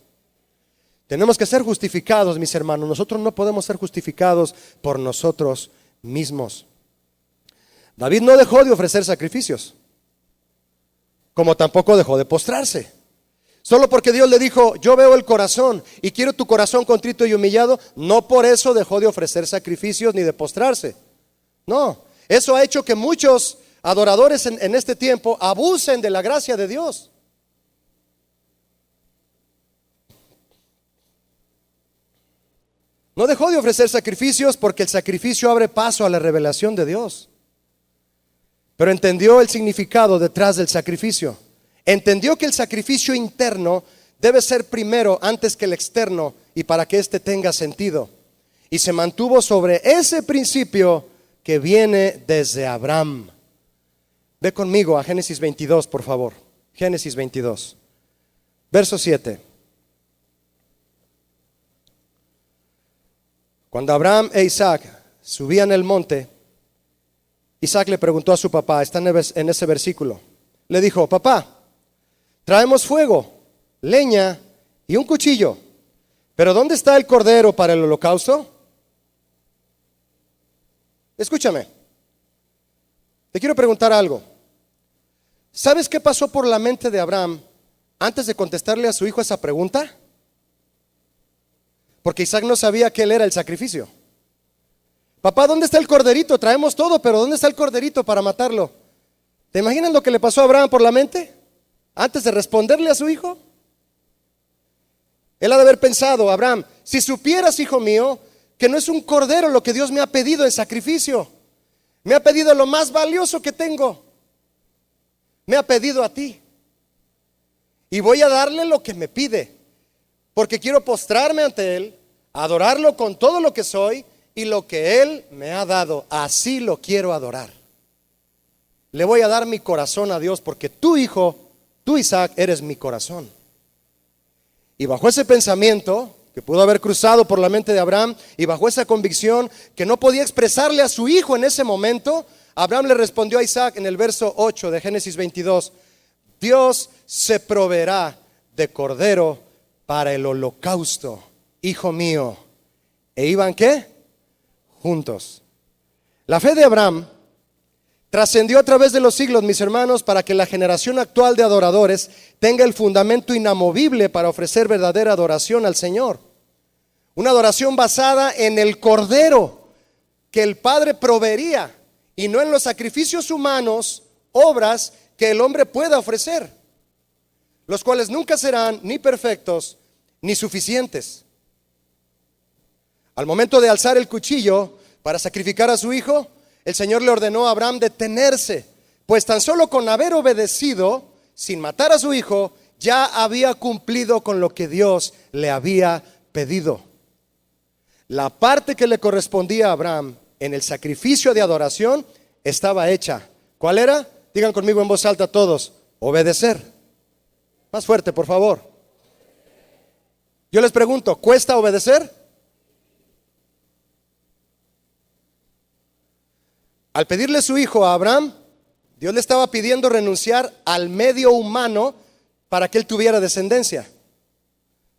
Tenemos que ser justificados, mis hermanos. Nosotros no podemos ser justificados por nosotros mismos. David no dejó de ofrecer sacrificios, como tampoco dejó de postrarse. Solo porque Dios le dijo, yo veo el corazón y quiero tu corazón contrito y humillado, no por eso dejó de ofrecer sacrificios ni de postrarse. No, eso ha hecho que muchos adoradores en este tiempo abusen de la gracia de Dios. No dejó de ofrecer sacrificios porque el sacrificio abre paso a la revelación de Dios. Pero entendió el significado detrás del sacrificio. Entendió que el sacrificio interno debe ser primero antes que el externo y para que éste tenga sentido. Y se mantuvo sobre ese principio que viene desde Abraham. Ve conmigo a Génesis 22, por favor. Génesis 22, verso 7. Cuando Abraham e Isaac subían el monte, Isaac le preguntó a su papá, está en ese versículo. Le dijo: papá, traemos fuego, leña y un cuchillo, pero ¿dónde está el cordero para el holocausto? Escúchame, te quiero preguntar algo. ¿Sabes qué pasó por la mente de Abraham antes de contestarle a su hijo esa pregunta? Porque Isaac no sabía que él era el sacrificio. Papá, ¿dónde está el corderito? Traemos todo, pero ¿dónde está el corderito para matarlo? ¿Te imaginas lo que le pasó a Abraham por la mente antes de responderle a su hijo? Él ha de haber pensado: Abraham, si supieras, hijo mío, que no es un cordero lo que Dios me ha pedido en sacrificio. Me ha pedido lo más valioso que tengo. Me ha pedido a ti. Y voy a darle lo que me pide, porque quiero postrarme ante Él, adorarlo con todo lo que soy y lo que Él me ha dado. Así lo quiero adorar. Le voy a dar mi corazón a Dios, porque tú, hijo, tú, Isaac, eres mi corazón. Y bajo ese pensamiento que pudo haber cruzado por la mente de Abraham, y bajo esa convicción que no podía expresarle a su hijo en ese momento, Abraham le respondió a Isaac en el verso 8 de Génesis 22: Dios se proveerá de cordero para el holocausto, hijo mío. ¿E iban qué? Juntos. La fe de Abraham trascendió a través de los siglos, mis hermanos, para que la generación actual de adoradores tenga el fundamento inamovible para ofrecer verdadera adoración al Señor. Una adoración basada en el cordero que el Padre proveería, y no en los sacrificios humanos, obras que el hombre pueda ofrecer, los cuales nunca serán ni perfectos ni suficientes. Al momento de alzar el cuchillo para sacrificar a su hijo, el Señor le ordenó a Abraham detenerse, pues tan solo con haber obedecido, sin matar a su hijo, ya había cumplido con lo que Dios le había pedido. La parte que le correspondía a Abraham en el sacrificio de adoración estaba hecha. ¿Cuál era? Digan conmigo en voz alta todos: obedecer. Más fuerte, por favor. Yo les pregunto, ¿cuesta obedecer? Al pedirle su hijo a Abraham, Dios le estaba pidiendo renunciar al medio humano para que él tuviera descendencia.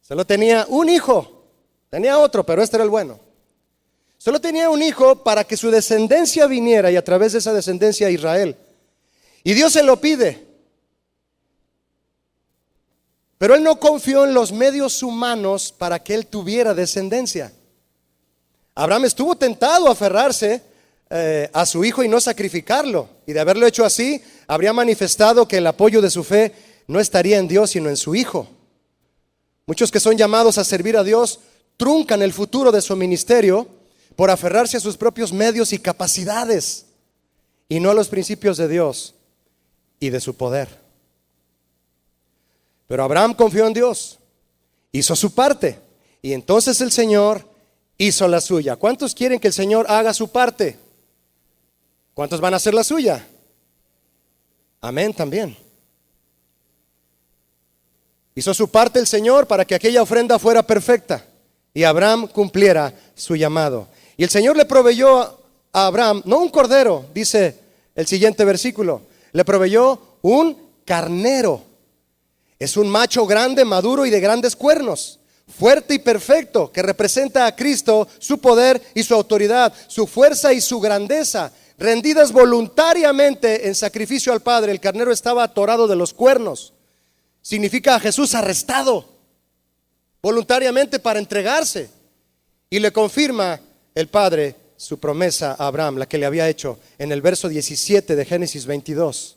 Solo tenía un hijo, tenía otro, pero este era el bueno. Solo tenía un hijo para que su descendencia viniera, y a través de esa descendencia Israel. Y Dios se lo pide. Pero él no confió en los medios humanos para que él tuviera descendencia. Abraham estuvo tentado a aferrarse a su hijo y no sacrificarlo, y de haberlo hecho así, habría manifestado que el apoyo de su fe no estaría en Dios sino en su hijo. Muchos que son llamados a servir a Dios truncan el futuro de su ministerio por aferrarse a sus propios medios y capacidades, y no a los principios de Dios y de su poder. Pero Abraham confió en Dios, hizo su parte, y entonces el Señor hizo la suya. ¿Cuántos quieren que el Señor haga su parte? ¿Cuántos van a hacer la suya? Amén también. Hizo su parte el Señor para que aquella ofrenda fuera perfecta y Abraham cumpliera su llamado. Y el Señor le proveyó a Abraham, no un cordero, dice el siguiente versículo, le proveyó un carnero. Es un macho grande, maduro y de grandes cuernos, fuerte y perfecto, que representa a Cristo, su poder y su autoridad, su fuerza y su grandeza, rendidas voluntariamente en sacrificio al Padre. El carnero estaba atorado de los cuernos. Significa a Jesús arrestado voluntariamente para entregarse. Y le confirma el Padre su promesa a Abraham, la que le había hecho en el verso 17 de Génesis 22.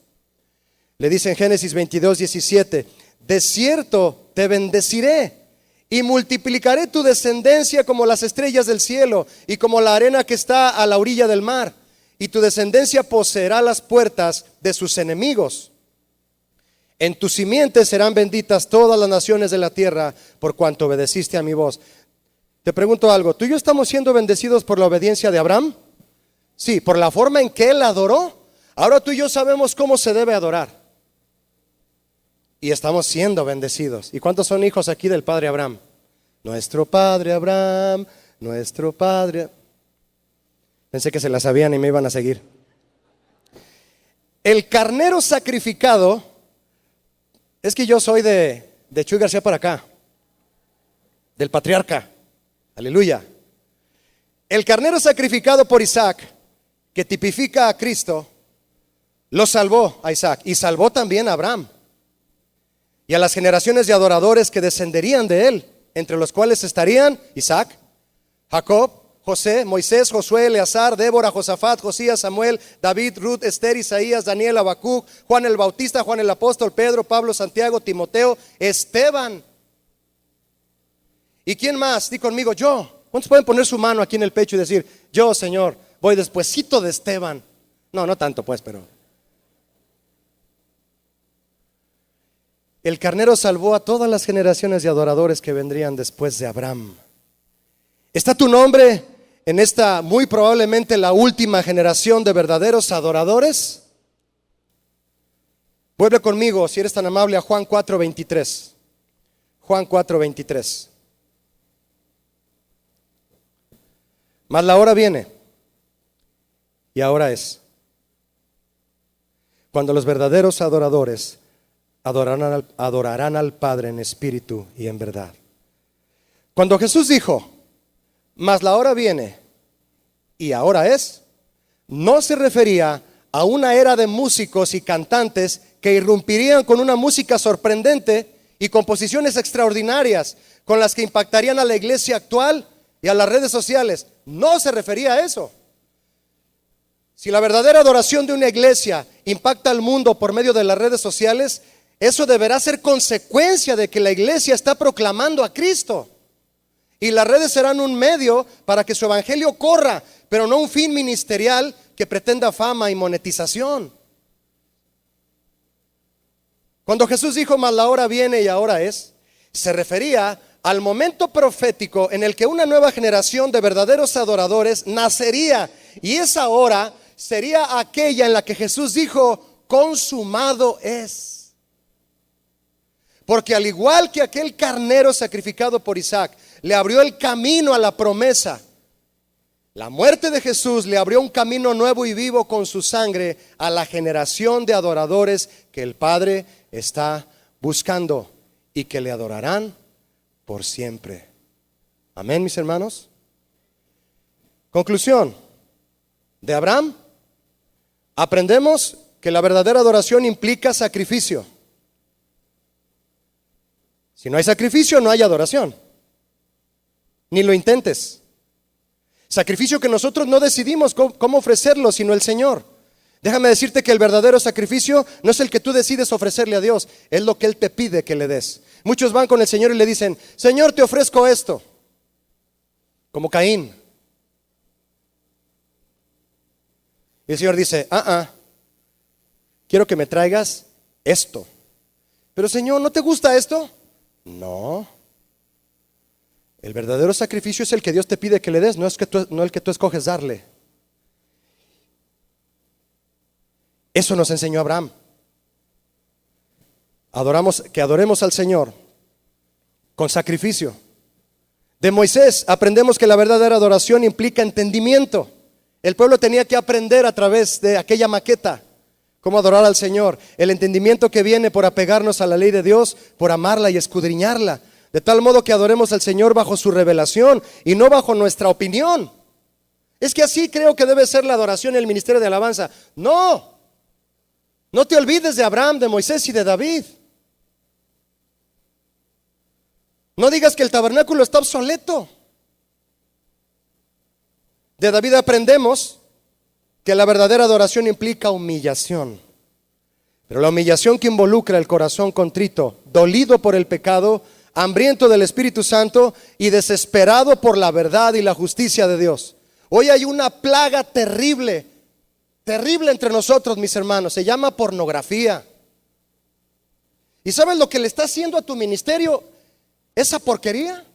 Le dice en Génesis 22, 17: de cierto te bendeciré y multiplicaré tu descendencia como las estrellas del cielo y como la arena que está a la orilla del mar, y tu descendencia poseerá las puertas de sus enemigos. En tu simiente serán benditas todas las naciones de la tierra, por cuanto obedeciste a mi voz. Te pregunto algo, ¿tú y yo estamos siendo bendecidos por la obediencia de Abraham? Sí, por la forma en que él adoró. Ahora tú y yo sabemos cómo se debe adorar. Y estamos siendo bendecidos. ¿Y cuántos son hijos aquí del Padre Abraham? Nuestro Padre Abraham, nuestro Padre. Pensé que se la sabían y me iban a seguir. El carnero sacrificado, es que yo soy de Chuy García para acá, del patriarca, aleluya. El carnero sacrificado por Isaac, que tipifica a Cristo, lo salvó a Isaac y salvó también a Abraham y a las generaciones de adoradores que descenderían de él, entre los cuales estarían Isaac, Jacob, José, Moisés, Josué, Eleazar, Débora, Josafat, Josías, Samuel, David, Ruth, Esther, Isaías, Daniel, Habacuc, Juan el Bautista, Juan el Apóstol, Pedro, Pablo, Santiago, Timoteo, Esteban. ¿Y quién más? Di conmigo, yo. ¿Cuántos pueden poner su mano aquí en el pecho y decir, yo, Señor, voy despuesito de Esteban? No tanto pues, pero. El carnero salvó a todas las generaciones de adoradores que vendrían después de Abraham. ¿Está tu nombre en esta muy probablemente la última generación de verdaderos adoradores? Vuelve conmigo, si eres tan amable, a Juan 4:23. Juan 4:23. Mas la hora viene, y ahora es, cuando los verdaderos adoradores adorarán al Padre en espíritu y en verdad. Cuando Jesús dijo, mas la hora viene, y ahora es, no se refería a una era de músicos y cantantes que irrumpirían con una música sorprendente y composiciones extraordinarias con las que impactarían a la iglesia actual y a las redes sociales. No se refería a eso. Si la verdadera adoración de una iglesia impacta al mundo por medio de las redes sociales, eso deberá ser consecuencia de que la iglesia está proclamando a Cristo. Y las redes serán un medio para que su evangelio corra, pero no un fin ministerial que pretenda fama y monetización. Cuando Jesús dijo, mas la hora viene y ahora es, se refería al momento profético en el que una nueva generación de verdaderos adoradores nacería. Y esa hora sería aquella en la que Jesús dijo, consumado es. Porque al igual que aquel carnero sacrificado por Isaac le abrió el camino a la promesa, la muerte de Jesús le abrió un camino nuevo y vivo con su sangre a la generación de adoradores que el Padre está buscando y que le adorarán por siempre. Amén, mis hermanos. Conclusión. De Abraham aprendemos que la verdadera adoración implica sacrificio. Si no hay sacrificio, no hay adoración. Ni lo intentes. Sacrificio que nosotros no decidimos cómo ofrecerlo, sino el Señor. Déjame decirte que el verdadero sacrificio no es el que tú decides ofrecerle a Dios, es lo que Él te pide que le des. Muchos van con el Señor y le dicen, Señor, te ofrezco esto. Como Caín. Y el Señor dice, quiero que me traigas esto. Pero Señor, ¿no te gusta esto? No. El verdadero sacrificio es el que Dios te pide que le des, no el que tú escoges darle. Eso nos enseñó Abraham. Que adoremos al Señor con sacrificio. De Moisés aprendemos que la verdadera adoración implica entendimiento. El pueblo tenía que aprender a través de aquella maqueta cómo adorar al Señor. El entendimiento que viene por apegarnos a la ley de Dios, por amarla y escudriñarla, de tal modo que adoremos al Señor bajo su revelación y no bajo nuestra opinión. Es que así creo que debe ser la adoración y el ministerio de alabanza. No te olvides de Abraham, de Moisés y de David. No digas que el tabernáculo está obsoleto. De David aprendemos que la verdadera adoración implica humillación. Pero la humillación que involucra el corazón contrito, dolido por el pecado, hambriento del Espíritu Santo y desesperado por la verdad y la justicia de Dios. Hoy hay una plaga terrible entre nosotros, mis hermanos. Se llama pornografía. ¿Y sabes lo que le está haciendo a tu ministerio esa porquería?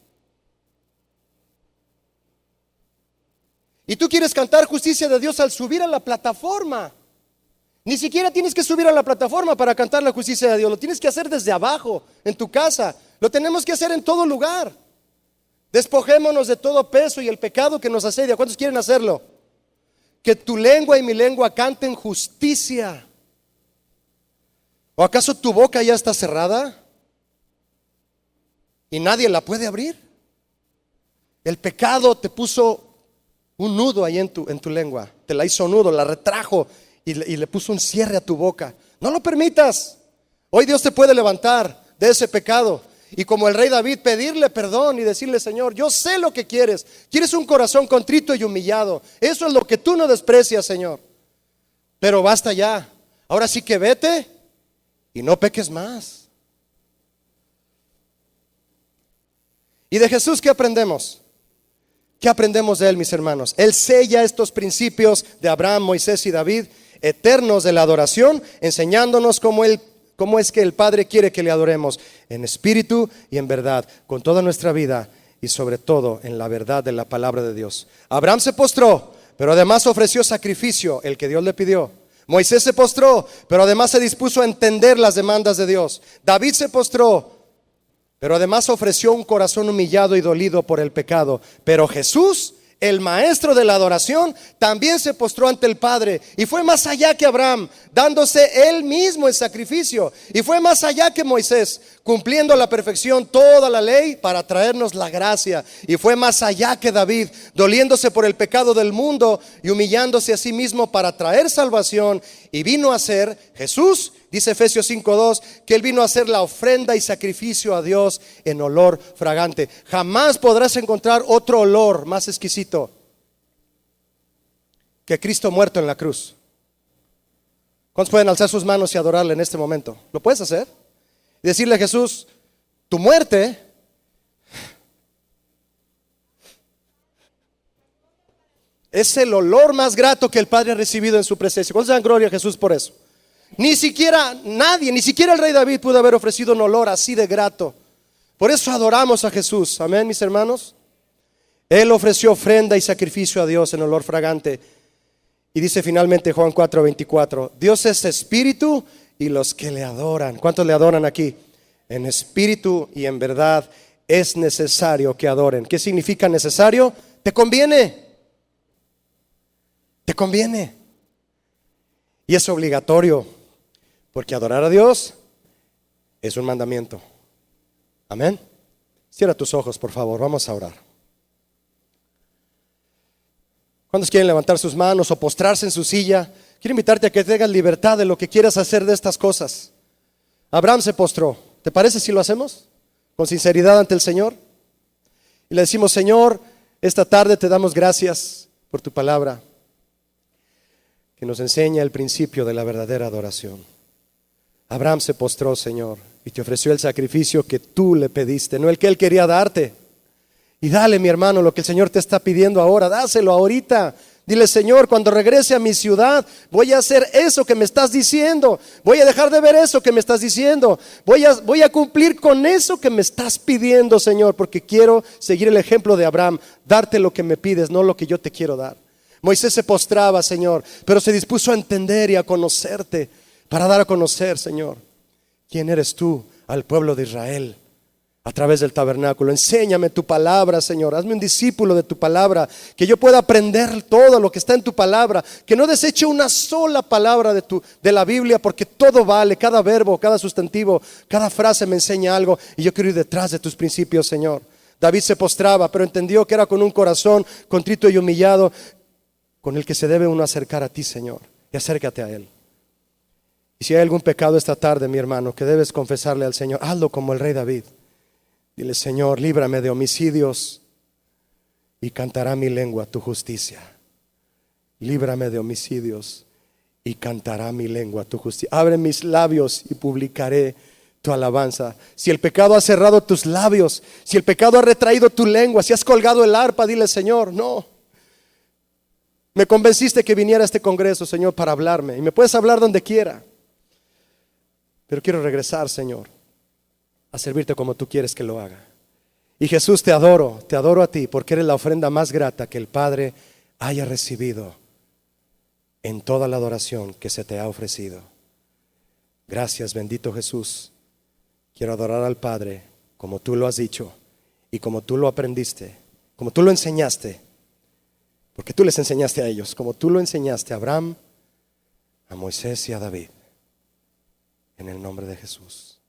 Y tú quieres cantar justicia de Dios al subir a la plataforma. Ni siquiera tienes que subir a la plataforma para cantar la justicia de Dios. Lo tienes que hacer desde abajo, en tu casa. Lo tenemos que hacer en todo lugar. Despojémonos de todo peso y el pecado que nos asedia. ¿Cuántos quieren hacerlo? Que tu lengua y mi lengua canten justicia. ¿O acaso tu boca ya está cerrada y nadie la puede abrir? El pecado te puso un nudo ahí en tu lengua. Te la hizo nudo, la retrajo y le puso un cierre a tu boca. No lo permitas. Hoy Dios te puede levantar de ese pecado y, como el rey David, pedirle perdón y decirle: Señor, yo sé lo que quieres. Quieres un corazón contrito y humillado. Eso es lo que tú no desprecias, Señor. Pero basta ya. Ahora sí que vete y no peques más. ¿Y de Jesús qué aprendemos? ¿Qué aprendemos de Él, mis hermanos? Él sella estos principios de Abraham, Moisés y David, eternos de la adoración, enseñándonos cómo es que el Padre quiere que le adoremos, en espíritu y en verdad, con toda nuestra vida y sobre todo en la verdad de la palabra de Dios. Abraham se postró, pero además ofreció sacrificio, el que Dios le pidió. Moisés se postró, pero además se dispuso a entender las demandas de Dios. David se postró, pero además ofreció un corazón humillado y dolido por el pecado. Pero Jesús, el maestro de la adoración, también se postró ante el Padre y fue más allá que Abraham, dándose él mismo el sacrificio. Y fue más allá que Moisés, cumpliendo a la perfección toda la ley para traernos la gracia. Y fue más allá que David, doliéndose por el pecado del mundo y humillándose a sí mismo para traer salvación. Y vino a ser Jesús, dice Efesios 5:2, que Él vino a hacer la ofrenda y sacrificio a Dios en olor fragante. Jamás podrás encontrar otro olor más exquisito que Cristo muerto en la cruz. ¿Cuántos pueden alzar sus manos y adorarle en este momento? ¿Lo puedes hacer? Y decirle a Jesús: tu muerte es el olor más grato que el Padre ha recibido en su presencia. ¿Cuántos dan gloria a Jesús por eso? Ni siquiera nadie, ni siquiera el rey David pudo haber ofrecido un olor así de grato. Por eso adoramos a Jesús. Amén, mis hermanos. Él ofreció ofrenda y sacrificio a Dios en olor fragante. Y dice finalmente Juan 4:24: Dios es espíritu y los que le adoran. ¿Cuántos le adoran aquí? En espíritu y en verdad es necesario que adoren. ¿Qué significa necesario? Te conviene. Te conviene. Y es obligatorio, porque adorar a Dios es un mandamiento. Amén. Cierra tus ojos, por favor, vamos a orar. ¿Cuántos quieren levantar sus manos o postrarse en su silla? Quiero invitarte a que tengas libertad de lo que quieras hacer de estas cosas. Abraham se postró. ¿Te parece si lo hacemos con sinceridad ante el Señor? Y le decimos: Señor, esta tarde te damos gracias por tu palabra, que nos enseña el principio de la verdadera adoración. Abraham se postró, Señor, y te ofreció el sacrificio que tú le pediste, no el que él quería darte. Y dale, mi hermano, lo que el Señor te está pidiendo ahora, dáselo ahorita. Dile: Señor, cuando regrese a mi ciudad, voy a hacer eso que me estás diciendo. Voy a dejar de ver eso que me estás diciendo. Voy a cumplir con eso que me estás pidiendo, Señor, porque quiero seguir el ejemplo de Abraham, darte lo que me pides, no lo que yo te quiero dar. Moisés se postraba, Señor, pero se dispuso a entender y a conocerte, para dar a conocer, Señor, quién eres tú al pueblo de Israel a través del tabernáculo. Enséñame tu palabra, Señor. Hazme un discípulo de tu palabra, que yo pueda aprender todo lo que está en tu palabra, que no deseche una sola palabra de la Biblia, porque todo vale, cada verbo, cada sustantivo, cada frase me enseña algo, y yo quiero ir detrás de tus principios, Señor. David se postraba, pero entendió que era con un corazón contrito y humillado con el que se debe uno acercar a ti, Señor, y acércate a Él. Y si hay algún pecado esta tarde, mi hermano, que debes confesarle al Señor, hazlo como el rey David. Dile: Señor, líbrame de homicidios, y cantará mi lengua tu justicia. Líbrame de homicidios, y cantará mi lengua tu justicia. Abre mis labios y publicaré tu alabanza. Si el pecado ha cerrado tus labios, si el pecado ha retraído tu lengua, si has colgado el arpa, dile: Señor, no. Me convenciste que viniera a este congreso, Señor, para hablarme, y me puedes hablar donde quiera, pero quiero regresar, Señor, a servirte como tú quieres que lo haga. Y Jesús, te adoro a ti, porque eres la ofrenda más grata que el Padre haya recibido. en toda la adoración que se te ha ofrecido. Gracias, bendito Jesús. Quiero adorar al Padre como tú lo has dicho y como tú lo aprendiste, como tú lo enseñaste, porque tú les enseñaste a ellos, como tú lo enseñaste a Abraham, a Moisés y a David. En el nombre de Jesús.